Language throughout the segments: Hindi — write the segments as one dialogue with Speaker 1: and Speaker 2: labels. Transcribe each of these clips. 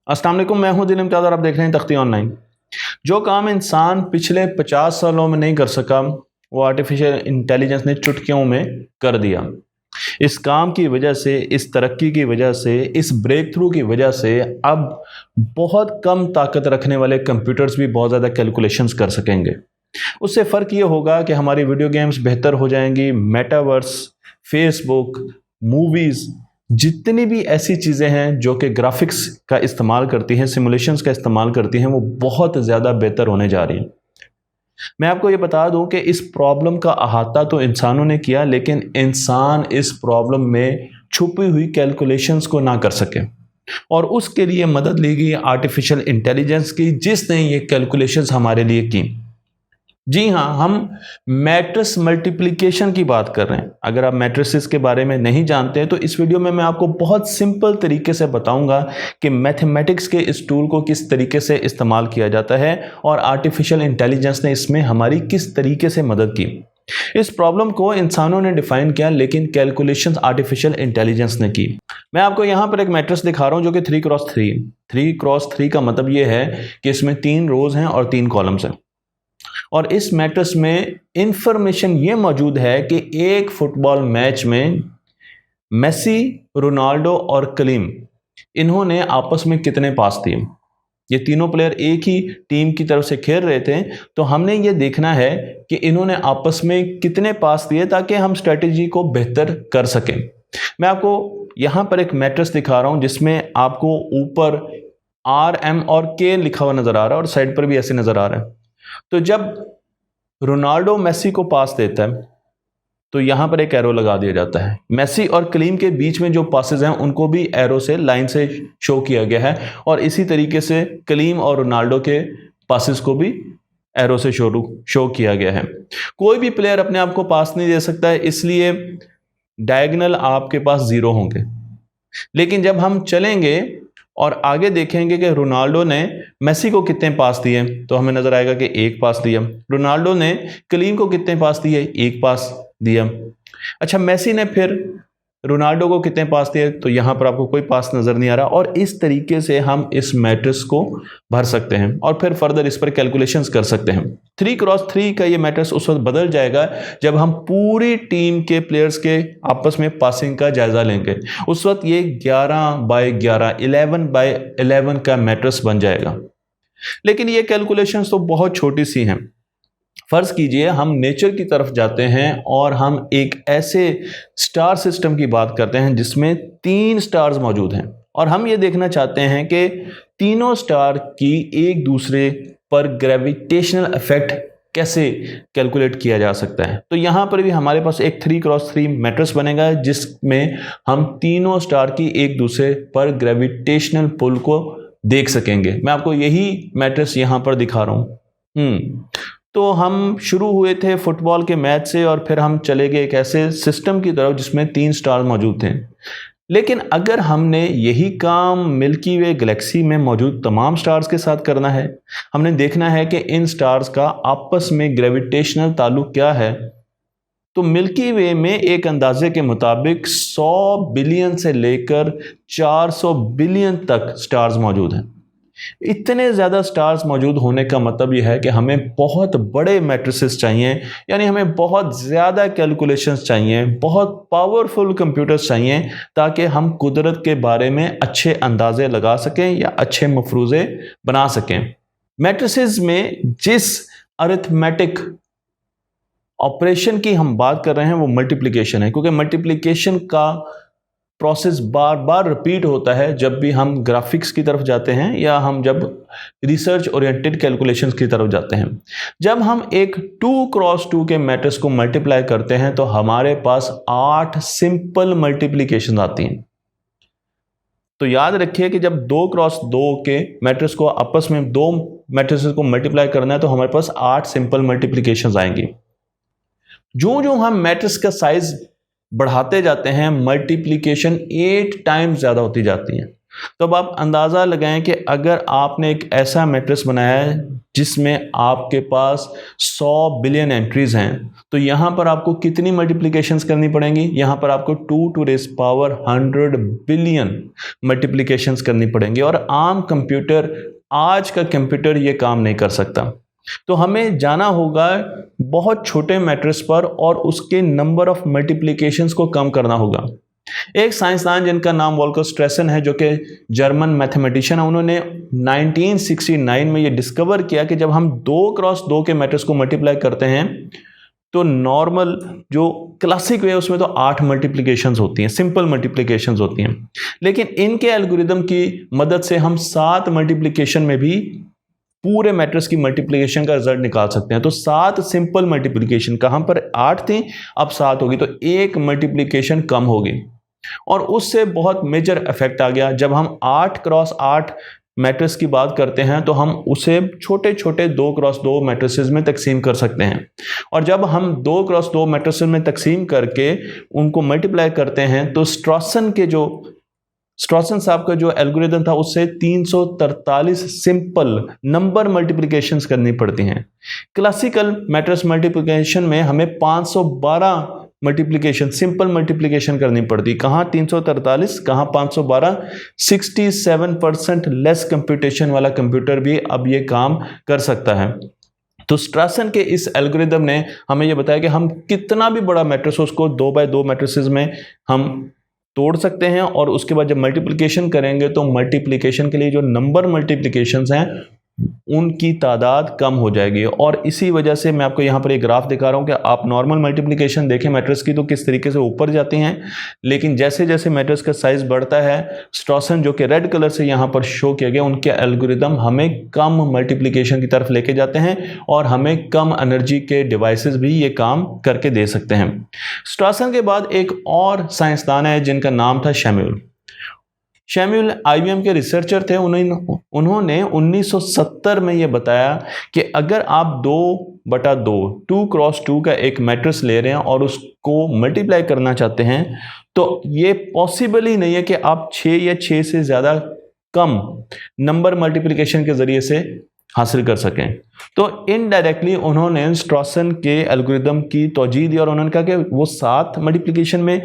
Speaker 1: अस्सलाम वालेकुम, मैं हूं दिल इम्तियाज़ और आप देख रहे हैं तख्ती ऑनलाइन। जो काम इंसान पिछले 50 सालों में नहीं कर सका, वो आर्टिफिशियल इंटेलिजेंस ने चुटकियों में कर दिया। इस काम की वजह से, इस तरक्की की वजह से, इस ब्रेक थ्रू की वजह से अब बहुत कम ताकत रखने वाले कंप्यूटर्स भी बहुत ज़्यादा कैलकुलेशंस कर सकेंगे। उससे फ़र्क ये होगा कि हमारी वीडियो गेम्स बेहतर हो जाएंगी, मेटावर्स, फेसबुक, मूवीज़, जितनी भी ऐसी चीज़ें हैं जो कि ग्राफिक्स का इस्तेमाल करती हैं, सिमुलेशंस का इस्तेमाल करती हैं, वो बहुत ज़्यादा बेहतर होने जा रही हैं। मैं आपको ये बता दूं कि इस प्रॉब्लम का अहाता तो इंसानों ने किया, लेकिन इंसान इस प्रॉब्लम में छुपी हुई कैलकुलेशंस को ना कर सके और उसके लिए मदद ली गई आर्टिफिशियल इंटेलिजेंस की, जिसने ये कैलकुलेशंस हमारे लिए की। जी हाँ, हम मैट्रिक्स मल्टीप्लिकेशन की बात कर रहे हैं। अगर आप मैट्रिसेस के बारे में नहीं जानते हैं तो इस वीडियो में मैं आपको बहुत सिंपल तरीके से बताऊंगा कि मैथमेटिक्स के इस टूल को किस तरीके से इस्तेमाल किया जाता है और आर्टिफिशियल इंटेलिजेंस ने इसमें हमारी किस तरीके से मदद की। इस प्रॉब्लम को इंसानों ने डिफाइन किया, लेकिन कैलकुलेशंस आर्टिफिशियल इंटेलिजेंस ने की। मैं आपको यहाँ पर एक मैट्रिक्स दिखा रहा हूँ जो कि 3x3। 3x3 का मतलब ये है कि इसमें 3 रोज हैं और 3 कॉलम्स हैं और इस मैट्रिक्स में इंफॉर्मेशन ये मौजूद है कि एक फुटबॉल मैच में मेसी, रोनाल्डो और कलीम, इन्होंने आपस में कितने पास दिए। ये तीनों प्लेयर एक ही टीम की तरफ से खेल रहे थे, तो हमने ये देखना है कि इन्होंने आपस में कितने पास दिए ताकि हम स्ट्रेटेजी को बेहतर कर सकें। मैं आपको यहां पर एक मैट्रिक्स दिखा रहा हूं जिसमें आपको ऊपर आर, एम और के लिखा हुआ नजर आ रहा है और साइड पर भी ऐसे नजर आ रहा है। तो जब रोनाल्डो मेसी को पास देता है तो यहां पर एक एरो लगा दिया जाता है। मेसी और कलीम के बीच में जो पासेस हैं उनको भी एरो से, लाइन से शो किया गया है और इसी तरीके से कलीम और रोनाल्डो के पासेस को भी एरो से शो किया गया है। कोई भी प्लेयर अपने आप को पास नहीं दे सकता है, इसलिए डायगोनल आपके पास 0 होंगे। लेकिन जब हम चलेंगे और आगे देखेंगे कि रोनाल्डो ने मेसी को कितने पास दिए, तो हमें नजर आएगा कि 1 पास दिया। रोनाल्डो ने कलीम को कितने पास दिए, 1 पास दिया। अच्छा, मेसी ने फिर रोनाल्डो को कितने पास दिए, तो यहां पर आपको कोई पास नजर नहीं आ रहा। और इस तरीके से हम इस मैट्रिक्स को भर सकते हैं और फिर फर्दर इस पर कैलकुलेशंस कर सकते हैं। 3x3 का ये मैट्रिक्स उस वक्त बदल जाएगा जब हम पूरी टीम के प्लेयर्स के आपस में पासिंग का जायजा लेंगे। उस वक्त ये 11x11, 11x11 का मैट्रिक्स बन जाएगा। लेकिन ये कैलकुलेशंस तो बहुत छोटी सी हैं। फर्ज कीजिए हम नेचर की तरफ जाते हैं और हम एक ऐसे स्टार सिस्टम की बात करते हैं जिसमें 3 स्टार्स मौजूद हैं और हम ये देखना चाहते हैं कि तीनों स्टार की एक दूसरे पर ग्रेविटेशनल इफेक्ट कैसे कैलकुलेट किया जा सकता है। तो यहां पर भी हमारे पास एक 3x3 मैट्रिक्स बनेगा जिसमें हम तीनों स्टार की एक दूसरे पर ग्रेविटेशनल पुल को देख सकेंगे। मैं आपको यही मैट्रिक्स यहां पर दिखा रहा हूं। तो हम शुरू हुए थे फुटबॉल के मैच से और फिर हम चले गए एक ऐसे सिस्टम की तरफ जिसमें 3 स्टार मौजूद थे। लेकिन अगर हमने यही काम मिल्की वे गैलेक्सी में मौजूद तमाम स्टार्स के साथ करना है, हमने देखना है कि इन स्टार्स का आपस में ग्रेविटेशनल ताल्लुक क्या है, तो मिल्की वे में एक अंदाजे के मुताबिक 100 बिलियन से लेकर 400 बिलियन तक स्टार्स मौजूद हैं। इतने ज़्यादा स्टार्स मौजूद होने का मतलब यह है कि हमें बहुत बड़े मैट्रिसेस चाहिए, यानी हमें बहुत ज़्यादा कैलकुलेशंस चाहिए, बहुत पावरफुल कंप्यूटर्स चाहिए ताकि हम कुदरत के बारे में अच्छे अंदाजे लगा सकें या अच्छे मफरूज़े बना सकें। मैट्रिसेस में जिस अरिथमेटिक ऑपरेशन की हम बात कर रहे हैं वो मल्टीप्लिकेशन है, क्योंकि मल्टीप्लिकेशन का प्रोसेस बार बार रिपीट होता है जब भी हम ग्राफिक्स की तरफ जाते हैं या हम जब रिसर्च ओरिएंटेड कैलकुलेशंस की तरफ जाते हैं। जब हम एक 2x2 के मैट्रिक्स को मल्टीप्लाई करते हैं तो हमारे पास 8 सिंपल मल्टीप्लिकेशन आती हैं। तो याद रखिए कि जब 2x2 के मैट्रिक्स को आपस में 2 मैट्रिक्स को मल्टीप्लाई करना है तो हमारे पास 8 सिंपल मल्टीप्लिकेशन आएंगी। जो जो हम मैट्रिक्स का साइज बढ़ाते जाते हैं, मल्टीप्लिकेशन 8 टाइम्स ज़्यादा होती जाती है। तो अब आप अंदाज़ा लगाएं कि अगर आपने एक ऐसा मैट्रिक्स बनाया है जिसमें आपके पास 100 बिलियन एंट्रीज हैं, तो यहाँ पर आपको कितनी मल्टीप्लिकेशंस करनी पड़ेंगी? यहाँ पर आपको 2 to raise power 100 billion multiplications करनी पड़ेंगी, और आम कंप्यूटर, आज का कंप्यूटर ये काम नहीं कर सकता। तो हमें जाना होगा बहुत छोटे मैट्रिक्स पर और उसके नंबर ऑफ मल्टीप्लिकेशंस को कम करना होगा। एक साइंसदान जिनका नाम वोल्कर स्ट्रेसन है, जो कि जर्मन मैथमेटिशियन है, उन्होंने 1969 में ये डिस्कवर किया कि जब हम 2 क्रॉस 2 के मैट्रिक्स को मल्टीप्लाई करते हैं तो नॉर्मल जो क्लासिक वे है उसमें तो 8 मल्टीप्लिकेशंस होती हैं, सिंपल मल्टीप्लिकेशंस होती हैं, लेकिन इनके एल्गोरिदम की मदद से हम 7 मल्टीप्लिकेशन में भी पूरे मैट्रिक्स की मल्टीप्लिकेशन का रिजल्ट निकाल सकते हैं। तो 7 सिंपल मल्टीप्लिकेशन, कहाँ पर 8 थी अब 7 होगी, तो एक मल्टीप्लिकेशन कम होगी, और उससे बहुत मेजर इफेक्ट आ गया। जब हम 8 क्रॉस 8 मैट्रिक्स की बात करते हैं तो हम उसे छोटे छोटे 2 क्रॉस 2 मैट्रिसेस में तकसीम कर सकते हैं, और जब हम 2 क्रॉस 2 मैट्रिसेस में तकसीम करके उनको मल्टीप्लाई करते हैं तो स्ट्रॉसन साहब का जो एल्गोरिदम था उससे 343 सिंपल नंबर मल्टीप्लिकेशंस करनी पड़ती हैं। क्लासिकल मैट्रिक्स मल्टीप्लिकेशन में हमें 512 मल्टीप्लिकेशन, सिंपल मल्टीप्लिकेशन करनी पड़ती, कहाँ 343, कहाँ 512। 67% लेस कंप्यूटेशन वाला कंप्यूटर भी अब ये काम कर सकता है। तो स्ट्रॉसन के इस एल्गोरिदम ने हमें ये बताया कि हम कितना भी बड़ा मैट्रिक्स हो उसको 2 बाय 2 मैट्रिसेस में हम तोड़ सकते हैं, और उसके बाद जब मल्टीप्लिकेशन करेंगे तो मल्टीप्लिकेशन के लिए जो नंबर मल्टीप्लिकेशंस हैं उनकी तादाद कम हो जाएगी। और इसी वजह से मैं आपको यहाँ पर एक ग्राफ दिखा रहा हूँ कि आप नॉर्मल मल्टीप्लिकेशन देखें मैट्रिक्स की तो किस तरीके से ऊपर जाती हैं, लेकिन जैसे जैसे मैट्रिक्स का साइज बढ़ता है, स्ट्रॉसन जो कि रेड कलर से यहाँ पर शो किया गया, उनके एल्गोरिदम हमें कम मल्टीप्लिकेशन की तरफ लेके जाते हैं, और हमें कम एनर्जी के डिवाइसेस भी ये काम करके दे सकते हैं। स्ट्रॉसन के बाद एक और साइंसदान है जिनका नाम था शैम्यूल IBM के रिसर्चर थे। उन्होंने 1970 में यह बताया कि अगर आप 2/2 2 क्रॉस 2 का एक मैट्रिक्स ले रहे हैं और उसको मल्टीप्लाई करना चाहते हैं तो ये पॉसिबल ही नहीं है कि आप 6 या 6 से ज़्यादा कम नंबर मल्टीप्लिकेशन के ज़रिए से हासिल कर सकें। तो इनडायरेक्टली उन्होंने स्ट्रॉसन के एल्गोरिदम की तौजीह दी और उन्होंने कहा कि वो 7 मल्टीप्लिकेशन में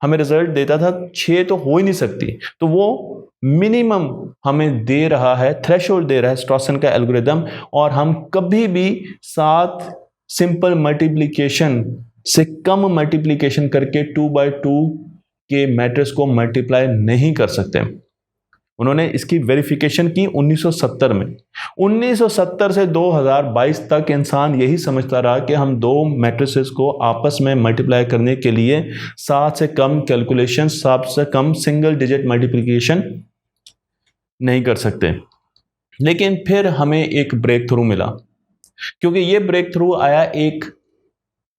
Speaker 1: हमें रिजल्ट देता था, 6 तो हो ही नहीं सकती, तो वो मिनिमम हमें दे रहा है, थ्रेशोल्ड दे रहा है स्ट्रॉसन का एल्गोरिदम, और हम कभी भी 7 सिंपल मल्टीप्लिकेशन से कम मल्टीप्लिकेशन करके 2 बाय 2 के मैट्रिक्स को मल्टीप्लाई नहीं कर सकते। उन्होंने इसकी वेरिफिकेशन की 1970 में। 1970 से 2022 तक इंसान यही समझता रहा कि हम 2 मैट्रिसेस को आपस में मल्टीप्लाई करने के लिए 7 से कम कैलकुलेशन, 7 से कम सिंगल डिजिट मल्टीप्लिकेशन नहीं कर सकते। लेकिन फिर हमें एक ब्रेक थ्रू मिला, क्योंकि ये ब्रेक थ्रू आया एक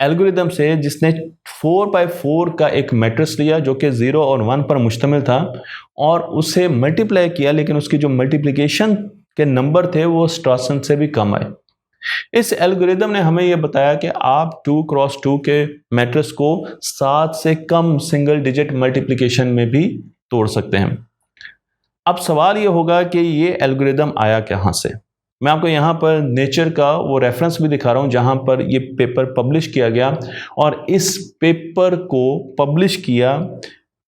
Speaker 1: एल्गोरिदम से जिसने 4x4 का एक मैट्रिक्स लिया जो कि 0 और 1 पर मुश्तमिल था, और उसे मल्टीप्लाई किया, लेकिन उसकी जो मल्टीप्लिकेशन के नंबर थे वो स्ट्रॉसन से भी कम आए। इस एल्गोरिदम ने हमें यह बताया कि आप 2 क्रॉस 2 के मैट्रिक्स को 7 से कम सिंगल डिजिट मल्टीप्लिकेशन में भी तोड़ सकते हैं। अब सवाल ये होगा कि ये एल्गोरिदम आया कहाँ से। मैं आपको यहाँ पर नेचर का वो रेफरेंस भी दिखा रहा हूँ जहाँ पर ये पेपर पब्लिश किया गया, और इस पेपर को पब्लिश किया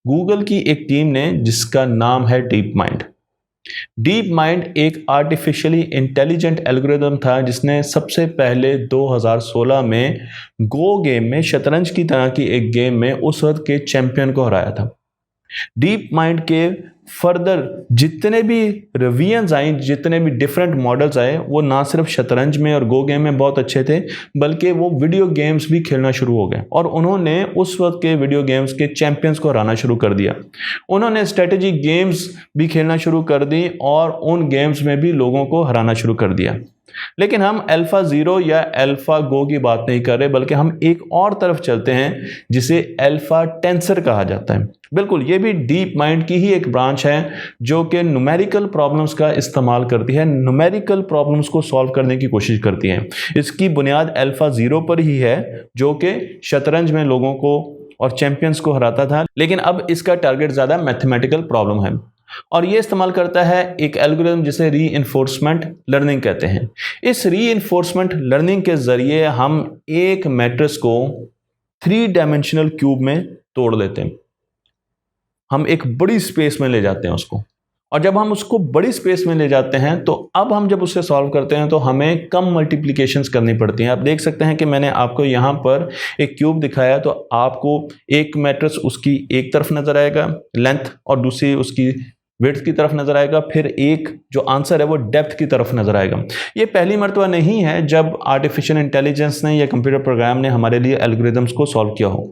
Speaker 1: गूगल की एक टीम ने जिसका नाम है डीप माइंड। डीप माइंड एक आर्टिफिशियली इंटेलिजेंट एल्गोरिदम था जिसने सबसे पहले 2016 में गो गेम में, शतरंज की तरह की एक गेम में उस वक्त के चैंपियन को हराया था। डीप माइंड के फर्दर जितने भी रिवीजन्स आए, जितने भी डिफरेंट मॉडल्स आए, वो ना सिर्फ शतरंज में और गो गेम में बहुत अच्छे थे, बल्कि वो वीडियो गेम्स भी खेलना शुरू हो गए, और उन्होंने उस वक्त के वीडियो गेम्स के चैंपियंस को हराना शुरू कर दिया। उन्होंने स्ट्रेटेजी गेम्स भी खेलना शुरू कर दी और उन गेम्स में भी लोगों को हराना शुरू कर दिया। लेकिन हम अल्फा 0 या अल्फा गो की बात नहीं कर रहे, बल्कि हम एक और तरफ चलते हैं जिसे अल्फा टेंसर कहा जाता है। बिल्कुल, ये भी डीप माइंड की ही एक ब्रांच है जो कि न्यूमेरिकल प्रॉब्लम्स का इस्तेमाल करती है, न्यूमेरिकल प्रॉब्लम्स को सॉल्व करने की कोशिश करती है। इसकी बुनियाद अल्फा 0 पर ही है जो कि शतरंज में लोगों को और चैंपियंस को हराता था, लेकिन अब इसका टारगेट ज़्यादा मैथमेटिकल प्रॉब्लम है। और ये इस्तेमाल करता है एक एल्गोरिथम जिसे रीइंफोर्समेंट लर्निंग कहते हैं। इस रीइंफोर्समेंट लर्निंग के जरिए हम एक मैट्रिक्स को 3 डायमेंशनल क्यूब में तोड़ लेते हैं। हम एक बड़ी स्पेस में ले जाते हैं उसको, और जब हम उसको बड़ी स्पेस में ले जाते हैं तो अब हम जब उसे सॉल्व करते हैं तो हमें कम मल्टीप्लिकेशंस करनी पड़ती हैं। आप देख सकते हैं कि मैंने आपको यहाँ पर एक क्यूब दिखाया, तो आपको एक मैट्रिक्स उसकी एक तरफ नजर आएगा लेंथ, और दूसरी उसकी विड्थ की तरफ नजर आएगा, फिर एक जो आंसर है वो डेप्थ की तरफ नजर आएगा। ये पहली मर्तबा नहीं है जब आर्टिफिशियल इंटेलिजेंस ने या कंप्यूटर प्रोग्राम ने हमारे लिए एल्गोरिदम्स को सॉल्व किया हो।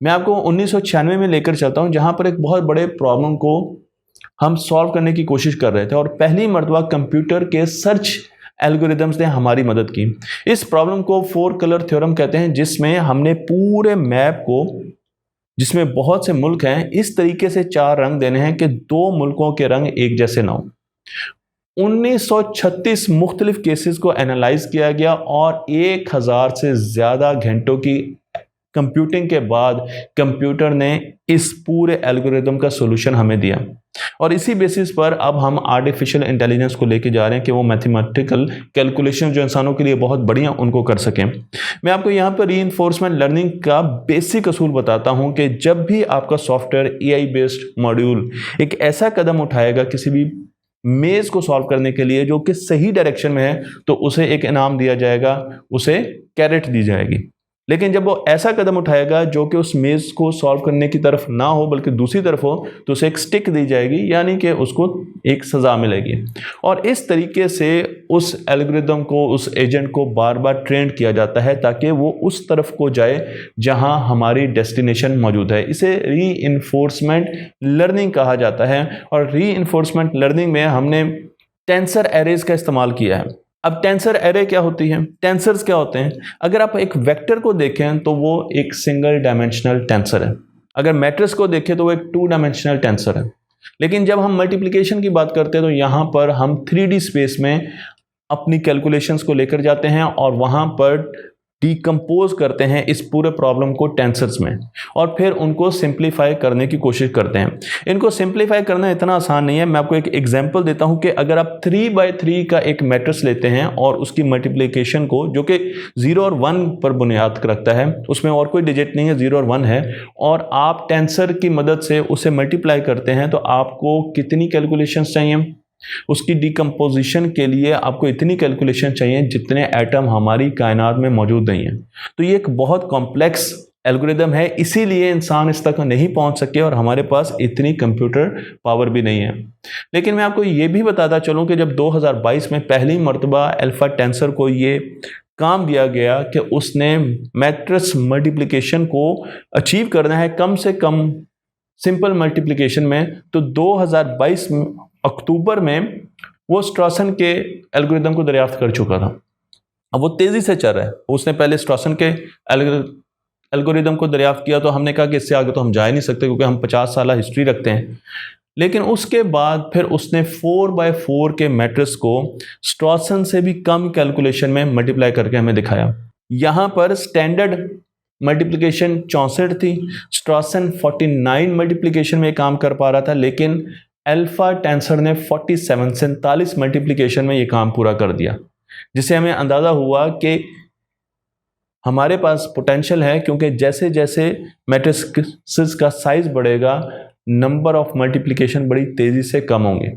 Speaker 1: मैं आपको 1996 में लेकर चलता हूँ, जहाँ पर एक बहुत बड़े प्रॉब्लम को हम सॉल्व करने की कोशिश कर रहे थे, और पहली मर्तबा कंप्यूटर के सर्च एल्गोरिदम्स ने हमारी मदद की। इस प्रॉब्लम को 4 कलर थ्योरम कहते हैं, जिसमें हमने पूरे मैप को, जिसमें बहुत से मुल्क हैं, इस तरीके से 4 रंग देने हैं कि 2 मुल्कों के रंग एक जैसे ना हो। 1936 मुख्तलिफ केसेस को एनालाइज किया गया और 1000 से ज़्यादा घंटों की कंप्यूटिंग के बाद कंप्यूटर ने इस पूरे एल्गोरिदम का सॉल्यूशन हमें दिया, और इसी बेसिस पर अब हम आर्टिफिशियल इंटेलिजेंस को लेके जा रहे हैं कि वो मैथमेटिकल कैलकुलेशन जो इंसानों के लिए बहुत बढ़िया उनको कर सकें। मैं आपको यहाँ पर रीइंफोर्समेंट लर्निंग का बेसिक असूल बताता हूँ कि जब भी आपका सॉफ्टवेयर AI बेस्ड मॉड्यूल एक ऐसा कदम उठाएगा किसी भी मेज को सॉल्व करने के लिए जो कि सही डायरेक्शन में है, तो उसे एक इनाम दिया जाएगा, उसे कैरेट दी जाएगी। लेकिन जब वो ऐसा कदम उठाएगा जो कि उस मेज को सॉल्व करने की तरफ ना हो बल्कि दूसरी तरफ हो, तो उसे एक स्टिक दी जाएगी, यानी कि उसको एक सज़ा मिलेगी। और इस तरीके से उस एल्गोरिदम को, उस एजेंट को बार बार ट्रेन किया जाता है ताकि वो उस तरफ को जाए जहां हमारी डेस्टिनेशन मौजूद है। इसे रीइंफोर्समेंट लर्निंग कहा जाता है, और रीइंफोर्समेंट लर्निंग में हमने टेंसर एरेज का इस्तेमाल किया है। अब टेंसर एरे क्या होती है, टेंसर्स क्या होते हैं? अगर आप एक वेक्टर को देखें तो वो एक सिंगल डायमेंशनल टेंसर है, अगर मैट्रिक्स को देखें तो वो एक 2 डायमेंशनल टेंसर है। लेकिन जब हम मल्टीप्लिकेशन की बात करते हैं तो यहाँ पर हम 3D स्पेस में अपनी कैलकुलेशंस को लेकर जाते हैं और वहाँ पर डिकम्पोज करते हैं इस पूरे प्रॉब्लम को टेंसर्स में, और फिर उनको सिंप्लीफाई करने की कोशिश करते हैं। इनको सिंप्लीफाई करना इतना आसान नहीं है। मैं आपको एक एग्जांपल देता हूं कि अगर आप 3x3 का एक मैट्रिक्स लेते हैं और उसकी मल्टीप्लिकेशन को, जो कि 0 और 1 पर बुनियाद रखता है, उसमें और कोई डिजिट नहीं है, 0 और 1 है, और आप टेंसर की मदद से उसे मल्टीप्लाई करते हैं, तो आपको कितनी कैलकुलेशंस चाहिए? उसकी डिकम्पोजिशन के लिए आपको इतनी कैलकुलेशन चाहिए जितने एटम हमारी कायनात में मौजूद नहीं है। तो ये एक बहुत कॉम्प्लेक्स एल्गोरिदम है, इसीलिए इंसान इस तक नहीं पहुंच सके और हमारे पास इतनी कंप्यूटर पावर भी नहीं है। लेकिन मैं आपको ये भी बताता चलूं कि जब 2022 में पहली मर्तबा अल्फा टेंसर को ये काम दिया गया कि उसने मैट्रिक्स मल्टीप्लिकेशन को अचीव करना है कम से कम सिंपल मल्टीप्लिकेशन में, तो 2022 अक्टूबर में वो स्ट्रॉसन के एल्गोरिदम को दरियाफ्त कर चुका था। अब वो तेजी से चल रहा है। उसने पहले स्ट्रॉसन के एल्गोरिदम को दरियाफ्त किया, तो हमने कहा कि इससे आगे तो हम जा ही नहीं सकते क्योंकि हम 50 साल हिस्ट्री रखते हैं। लेकिन उसके बाद फिर उसने 4x4 के मैट्रिक्स को स्ट्रॉसन से भी कम कैलकुलेशन में मल्टीप्लाई करके हमें दिखाया। यहाँ पर स्टैंडर्ड मल्टीप्लिकेशन 64 थी, स्ट्रॉसन 49 मल्टीप्लिकेशन में काम कर पा रहा था, लेकिन अल्फा टेंसर ने 47 मल्टीप्लिकेशन में ये काम पूरा कर दिया, जिससे हमें अंदाज़ा हुआ कि हमारे पास पोटेंशियल है, क्योंकि जैसे जैसे मैट्रिक्स का साइज बढ़ेगा नंबर ऑफ मल्टीप्लिकेशन बड़ी तेज़ी से कम होंगे।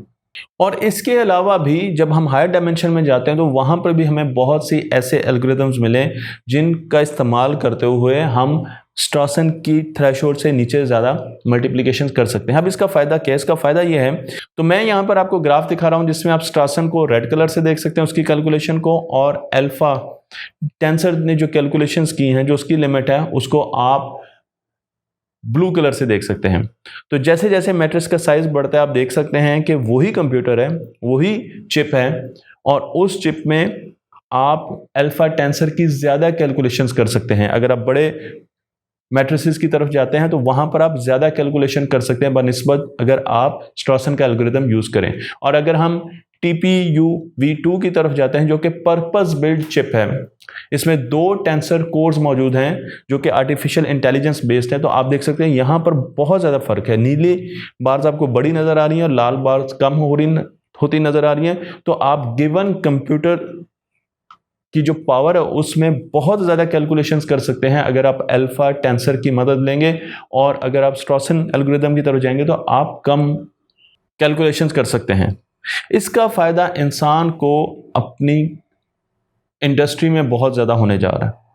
Speaker 1: और इसके अलावा भी जब हम हायर डायमेंशन में जाते हैं तो वहाँ पर भी हमें बहुत सी ऐसे एल्गोरिदम्स मिले जिनका इस्तेमाल करते हुए हम स्ट्रॉसन की थ्रेशोल्ड से नीचे ज़्यादा मल्टीप्लिकेशन कर सकते हैं। अब इसका फ़ायदा क्या है? इसका फ़ायदा ये है, तो मैं यहाँ पर आपको ग्राफ दिखा रहा हूँ जिसमें आप स्ट्रॉसन को रेड कलर से देख सकते हैं उसकी कैलकुलेशन को, और अल्फा टेंसर ने जो कैलकुलेशंस की हैं, जो उसकी लिमिट है, उसको आप ब्लू कलर से देख सकते हैं। तो जैसे जैसे मैट्रिक्स का साइज बढ़ता है आप देख सकते हैं कि वही कंप्यूटर है, वही चिप है, और उस चिप में आप अल्फा टेंसर की ज़्यादा कैलकुलेशंस कर सकते हैं। अगर आप बड़े मैट्रिसेस की तरफ जाते हैं तो वहाँ पर आप ज़्यादा कैलकुलेशन कर सकते हैं बनिस्बत अगर आप स्ट्रॉसन का एल्गोरिदम यूज़ करें। और अगर हम TPU v2 की तरफ जाते हैं जो कि पर्पस बिल्ड चिप है, इसमें 2 टेंसर कोर्स मौजूद हैं जो कि आर्टिफिशियल इंटेलिजेंस बेस्ड है। तो आप देख सकते हैं यहाँ पर बहुत ज़्यादा फ़र्क है। नीली बार्स आपको बड़ी नज़र आ रही हैं और लाल बार्स कम होती नज़र आ रही हैं। तो आप गिवन कंप्यूटर की जो पावर है उसमें बहुत ज़्यादा कैलकुलेशंस कर सकते हैं अगर आप अल्फा टेंसर की मदद लेंगे, और अगर आप स्ट्रॉसन एल्गोरिदम की तरफ जाएंगे तो आप कम कैलकुलेशंस कर सकते हैं। इसका फ़ायदा इंसान को अपनी इंडस्ट्री में बहुत ज़्यादा होने जा रहा है।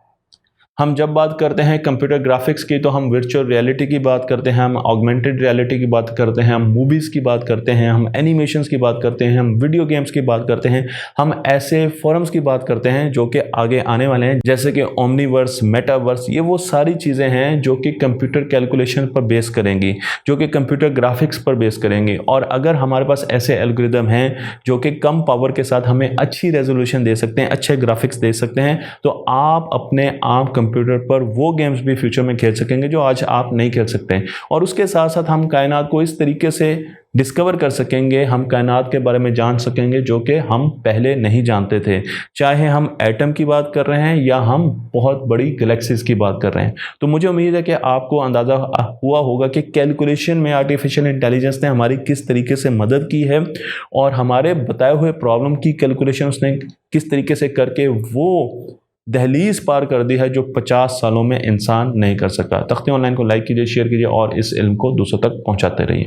Speaker 1: हम जब बात करते हैं कंप्यूटर ग्राफिक्स की तो हम वर्चुअल रियलिटी की बात करते हैं, हम ऑगमेंटेड रियलिटी की बात करते हैं, हम मूवीज़ की बात करते हैं, हम एनिमेशंस की बात करते हैं, हम वीडियो गेम्स की बात करते हैं, हम ऐसे फोरम्स की बात करते हैं जो कि आगे आने वाले हैं, जैसे कि ओमनीवर्स, मेटावर्स। ये वो सारी चीज़ें हैं जो कि कंप्यूटर कैलकुलेशन पर बेस करेंगी, जो कि कंप्यूटर ग्राफिक्स पर बेस करेंगी। और अगर हमारे पास ऐसे एल्गोरिदम हैं जो कि कम पावर के साथ हमें अच्छी रेजोल्यूशन दे सकते हैं, अच्छे ग्राफिक्स दे सकते हैं, तो आप अपने आप कंप्यूटर पर वो गेम्स भी फ्यूचर में खेल सकेंगे जो आज आप नहीं खेल सकते। और उसके साथ साथ हम कायनात को इस तरीके से डिस्कवर कर सकेंगे, हम कायनात के बारे में जान सकेंगे जो कि हम पहले नहीं जानते थे, चाहे हम एटम की बात कर रहे हैं या हम बहुत बड़ी गैलेक्सीज की बात कर रहे हैं। तो मुझे उम्मीद है कि आपको अंदाज़ा हुआ होगा कि कैलकुलेशन में आर्टिफिशियल इंटेलिजेंस ने हमारी किस तरीके से मदद की है, और हमारे बताए हुए प्रॉब्लम की कैलकुलेशन उसने किस तरीके से करके वो दहलीज पार कर दी है जो 50 सालों में इंसान नहीं कर सका। तख्ती ऑनलाइन को लाइक कीजिए, शेयर कीजिए और इस इल्म को दूसरों तक पहुंचाते रहिए।